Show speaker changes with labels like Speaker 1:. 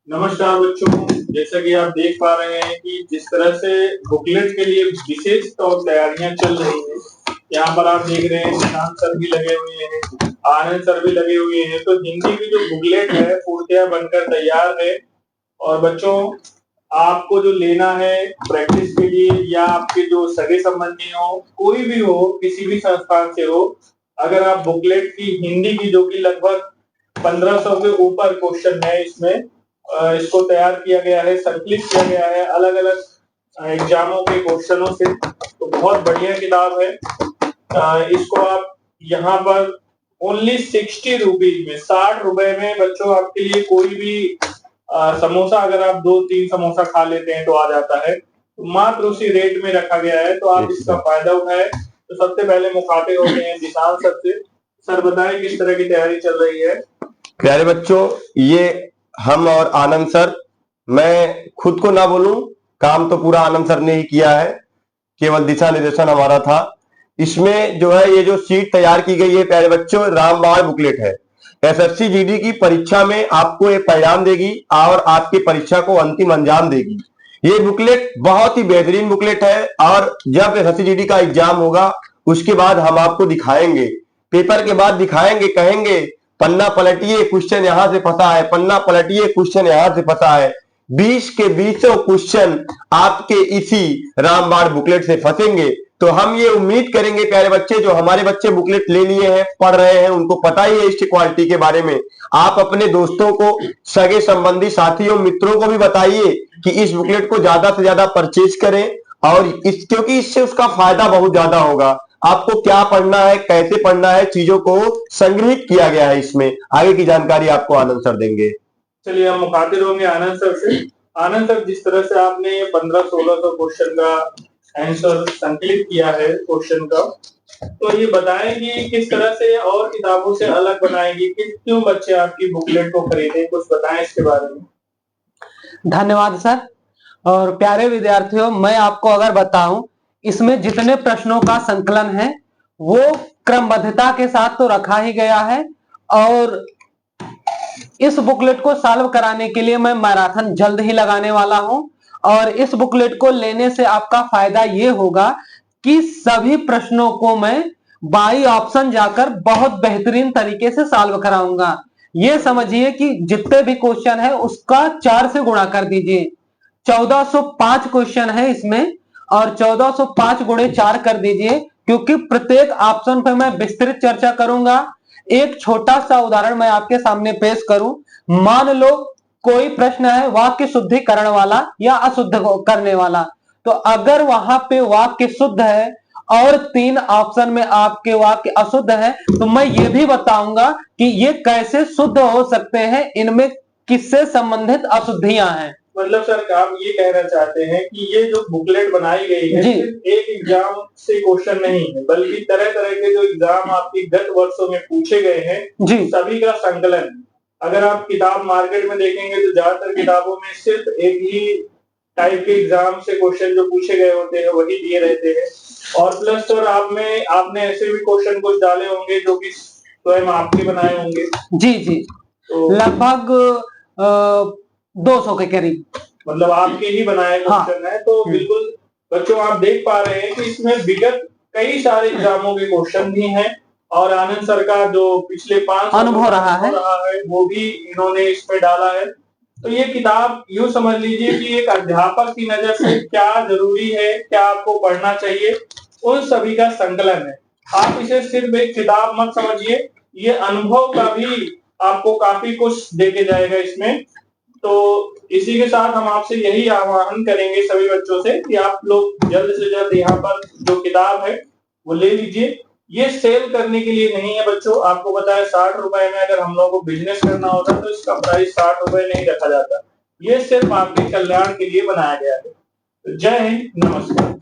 Speaker 1: नमस्कार बच्चों, जैसा कि आप देख पा रहे हैं कि जिस तरह से बुकलेट के लिए विशेष तौर तैयारियां चल रही हैं, यहाँ पर आप देख रहे हैं निशांत सर भी लगे हुए हैं, आनंद सर भी लगे हुए हैं। तो हिंदी की जो बुकलेट है पूर्णतः बनकर तैयार है। और बच्चों, आपको जो लेना है प्रैक्टिस के लिए या आपके जो सगे संबंधी हो, कोई भी हो, किसी भी संस्थान से हो, अगर आप बुकलेट की हिंदी की जो कि लगभग 1500 के ऊपर क्वेश्चन है इसमें, इसको तैयार किया गया है, संकलित किया गया है अलग अलग एग्जामों के क्वेश्चनों से। तो बहुत बढ़िया किताब है। इसको आप यहाँ पर ओनली 60 रुपीज में, 60 रुपए में बच्चों आपके लिए कोई भी समोसा अगर आप 2-3 समोसा खा लेते हैं तो आ जाता है। तो मात्र उसी रेट में रखा गया है, तो आप इसका फायदा उठाएं। तो सबसे पहले मुखातिब होते हैं विशाल सर से। सर बताएं किस तरह की तैयारी चल रही है।
Speaker 2: प्यारे बच्चों, ये हम और आनंद सर, मैं खुद को ना बोलूं, काम तो पूरा आनंद सर ने ही किया है, केवल दिशा निर्देशन हमारा था। इसमें जो है ये जो शीट तैयार की गई है प्यारे बच्चों, रामबाण बुकलेट है। एसएससी जीडी की परीक्षा में आपको ये परिणाम देगी और आपकी परीक्षा को अंतिम अंजाम देगी। ये बुकलेट बहुत ही बेहतरीन बुकलेट है और जब एसएससी जीडी का एग्जाम होगा उसके बाद हम आपको दिखाएंगे, पेपर के बाद दिखाएंगे, कहेंगे पन्ना पलटिए, क्वेश्चन यहां से फंसा है, पन्ना पलटिए, क्वेश्चन यहां से फंसा है। 20 के 20 क्वेश्चन आपके इसी रामबाण बुकलेट से फंसेंगे। तो हम ये उम्मीद करेंगे प्यारे बच्चे, जो हमारे बच्चे बुकलेट ले लिए हैं, पढ़ रहे हैं, उनको पता ही है इसकी क्वालिटी के बारे में। आप अपने दोस्तों को, सगे संबंधी, साथियों, मित्रों को भी बताइए कि इस बुकलेट को ज्यादा से ज्यादा परचेज करें और क्योंकि इससे उसका फायदा बहुत ज्यादा होगा। आपको क्या पढ़ना है, कैसे पढ़ना है, चीजों को संग्रहित किया गया है इसमें। आगे की जानकारी आपको आनंद सर देंगे।
Speaker 1: चलिए हम मुखातिब होंगे आनंद सर से। आनंद सर, जिस तरह से आपने 1500-1600 क्वेश्चन का आंसर संकलित किया है क्वेश्चन का, तो ये बताएंगे किस तरह से और किताबों से अलग बनाएंगे कि क्यों बच्चे आपकी बुकलेट को खरीदें, कुछ बताएं इसके बारे में।
Speaker 3: धन्यवाद सर। और प्यारे विद्यार्थियों, मैं आपको अगर बताऊं, इसमें जितने प्रश्नों का संकलन है वो क्रमबद्धता के साथ तो रखा ही गया है। और इस बुकलेट को सॉल्व कराने के लिए मैं मैराथन जल्द ही लगाने वाला हूं। और इस बुकलेट को लेने से आपका फायदा ये होगा कि सभी प्रश्नों को मैं बाई ऑप्शन जाकर बहुत बेहतरीन तरीके से सॉल्व कराऊंगा। ये समझिए कि जितने भी क्वेश्चन है उसका 4 से गुणा कर दीजिए। 1405 क्वेश्चन है इसमें और 1405 गुणे 4 कर दीजिए, क्योंकि प्रत्येक ऑप्शन पर मैं विस्तृत चर्चा करूंगा। एक छोटा सा उदाहरण मैं आपके सामने पेश करूं। मान लो कोई प्रश्न है वाक्य शुद्धिकरण वाला या अशुद्ध करने वाला, तो अगर वहां पे वाक्य शुद्ध है और 3 ऑप्शन में आपके वाक्य अशुद्ध है, तो मैं ये भी बताऊंगा कि ये कैसे शुद्ध हो सकते हैं, इनमें किससे संबंधित अशुद्धियां हैं।
Speaker 1: मतलब सर आप ये कहना चाहते हैं कि ये जो बुकलेट बनाई गई है सिर्फ एक एग्जाम से क्वेश्चन नहीं है, बल्कि तरह तरह के जो एग्जाम आपकी गत वर्षों में पूछे गए हैं सभी का संकलन है। अगर आप किताब मार्केट में देखेंगे तो ज्यादातर किताबों में सिर्फ एक ही टाइप के एग्जाम से क्वेश्चन जो पूछे गए होते हैं वही दिए रहते हैं। और प्लस सर आपने ऐसे भी क्वेश्चन कुछ डाले होंगे जो कि स्वयं आपके बनाए होंगे।
Speaker 3: जी जी, तो लगभग 200 के करीब,
Speaker 1: मतलब आपके ही बनाए क्वेश्चन है। तो बिल्कुल बच्चों, आप देख पा रहे हैं कि इसमें विगत कई सारे एग्जामों के क्वेश्चन भी हैं और आनंद सर का जो पिछले 5
Speaker 3: अनुभव रहा है
Speaker 1: वो भी इन्होंने इसमें डाला है। तो ये किताब यूं समझ लीजिए कि एक अध्यापक की नजर से क्या जरूरी है, क्या आपको पढ़ना चाहिए, उन सभी का संकलन है। आप इसे सिर्फ एक किताब मत समझिए, ये अनुभव का भी आपको काफी कुछ देके जाएगा इसमें। तो इसी के साथ हम आपसे यही आह्वान करेंगे सभी बच्चों से कि आप लोग जल्द से जल्द यहाँ पर जो किताब है वो ले लीजिए। ये सेल करने के लिए नहीं है बच्चों, आपको पता है 60 रुपए में अगर हम लोगों को बिजनेस करना होता तो इसका प्राइस 60 रुपए नहीं रखा जाता। ये सिर्फ आपके कल्याण के लिए बनाया गया है। तो जय हिंद, नमस्कार।